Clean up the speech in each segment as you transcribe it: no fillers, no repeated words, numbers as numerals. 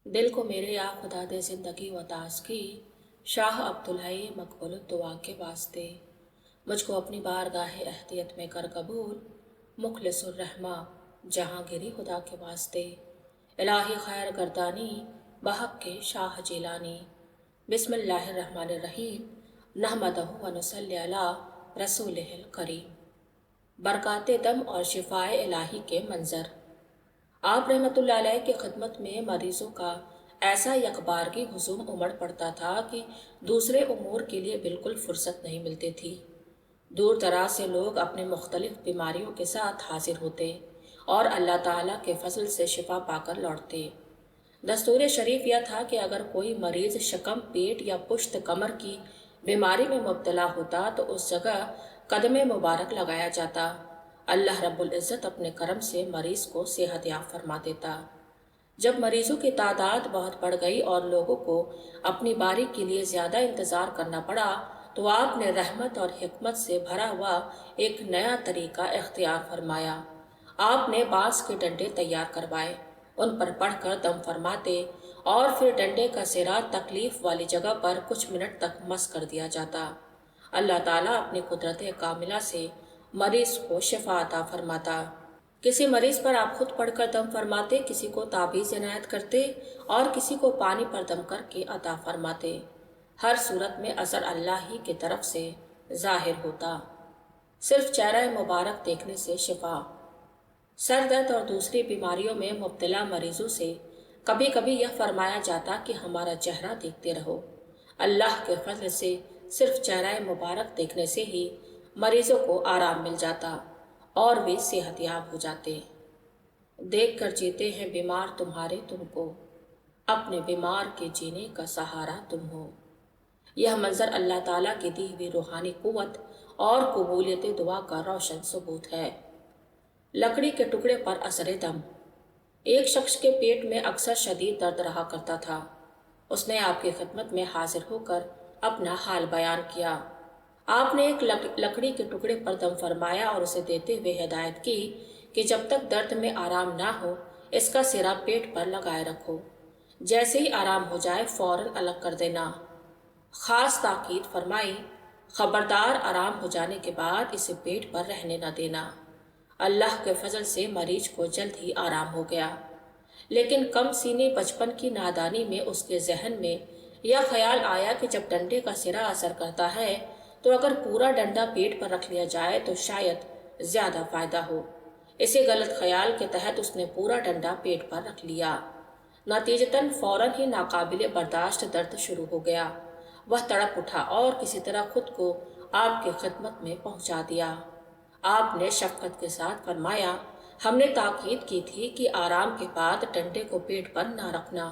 दिल को मेरे या खुदा दे ज़िंदगी व ताज़गी, शाह अब्दुल-हई मकबूल दुआ के वास्ते। मुझको अपनी बारगाह अहदियत में कर कबूल, मुखलिसुर रहमा जहांगीरी खुदा के वास्ते। इलाही खैर गर्दानी बहक के शाह जिलानी। बिस्मिल्लाहिर्रहमानिर्रहीम, नहमदहु व नुसल्ली अला रसूलिहिल करीम। बरकाते दम और शिफाए इलाही के मंजर। आप रहमतुल्लाह अलैह की खिदमत में मरीज़ों का ऐसा यकबारगी हुजूम उमड़ पड़ता था कि दूसरे उमूर के लिए बिल्कुल फुर्सत नहीं मिलती थी। दूर दराज से लोग अपने मुख्तलिफ बीमारियों के साथ हाजिर होते और अल्लाह ताला के फजल से शिफा पाकर लौटते। दस्तूर शरीफ यह था कि अगर कोई मरीज़ शकम पेट या पुश्त कमर की बीमारी में मुब्तला होता तो उस जगह कदमे मुबारक लगाया जाता। अल्लाह रब्बुल इज़्ज़त अपने करम से मरीज़ को सेहत याब फरमा देता। जब मरीज़ों की तादाद बहुत बढ़ गई और लोगों को अपनी बारी के लिए ज़्यादा इंतज़ार करना पड़ा तो आपने रहमत और हिकमत से भरा हुआ एक नया तरीका इख्तियार फरमाया। आपने बांस के डंडे तैयार करवाए, उन पर पढ़कर दम फरमाते और फिर डंडे का सिरा तकलीफ वाली जगह पर कुछ मिनट तक मस कर दिया जाता। अल्लाह ताला अपनी कुदरत कामिला से मरीज को शिफा अता फरमाता। किसी मरीज पर आप खुद पढ़कर दम फरमाते, किसी को ताबीज़ इनायत करते और किसी को पानी पर दम करके अता फरमाते। हर सूरत में असर अल्लाह ही की तरफ से जाहिर होता। सिर्फ चेहरा मुबारक देखने से शिफा। सर दर्द और दूसरी बीमारियों में मुब्तला मरीजों से कभी कभी यह फरमाया जाता कि हमारा चेहरा देखते रहो। अल्लाह के फजल से सिर्फ चेहरा मुबारक देखने से ही मरीजों को आराम मिल जाता और वे सेहतयाब हो जाते। देख कर जीते हैं बीमार तुम्हारे तुमको, अपने बीमार के जीने का सहारा तुम हो। यह मंजर अल्लाह ताला की दी हुई रूहानी कुव्वत और कबूलियत दुआ का रोशन सबूत है। लकड़ी के टुकड़े पर असर दम। एक शख्स के पेट में अक्सर शदीद दर्द रहा करता था। उसने आपकी खिदमत में हाजिर होकर अपना हाल बयान किया। आपने एक लकड़ी के टुकड़े पर दम फरमाया और उसे देते हुए हिदायत की कि जब तक दर्द में आराम ना हो इसका सिरा पेट पर लगाए रखो। जैसे ही आराम हो जाए फौरन अलग कर देना। खास ताकीद फरमाई, खबरदार आराम हो जाने के बाद इसे पेट पर रहने न देना। अल्लाह के फजल से मरीज को जल्द ही आराम हो गया, लेकिन कम सीने बचपन की नादानी में उसके जहन में यह ख्याल आया कि जब डंडे का सिरा असर करता है तो अगर पूरा डंडा पेट पर रख लिया जाए तो शायद ज्यादा फायदा हो। इसे गलत ख्याल के तहत उसने पूरा डंडा पेट पर रख लिया। नतीजतन फौरन ही नाकाबिले बर्दाश्त दर्द शुरू हो गया। वह तड़प उठा और किसी तरह खुद को आपकी खिदमत में पहुंचा दिया। आपने शफकत के साथ फरमाया, हमने ताकीद की थी कि आराम के बाद डंडे को पेट पर ना रखना,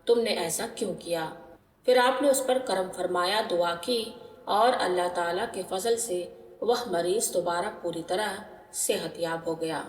तुमने ऐसा क्यों किया? फिर आपने उस पर करम फरमाया, दुआ की और अल्लाह ताला के फजल से वह मरीज दोबारा पूरी तरह सेहतयाब हो गया।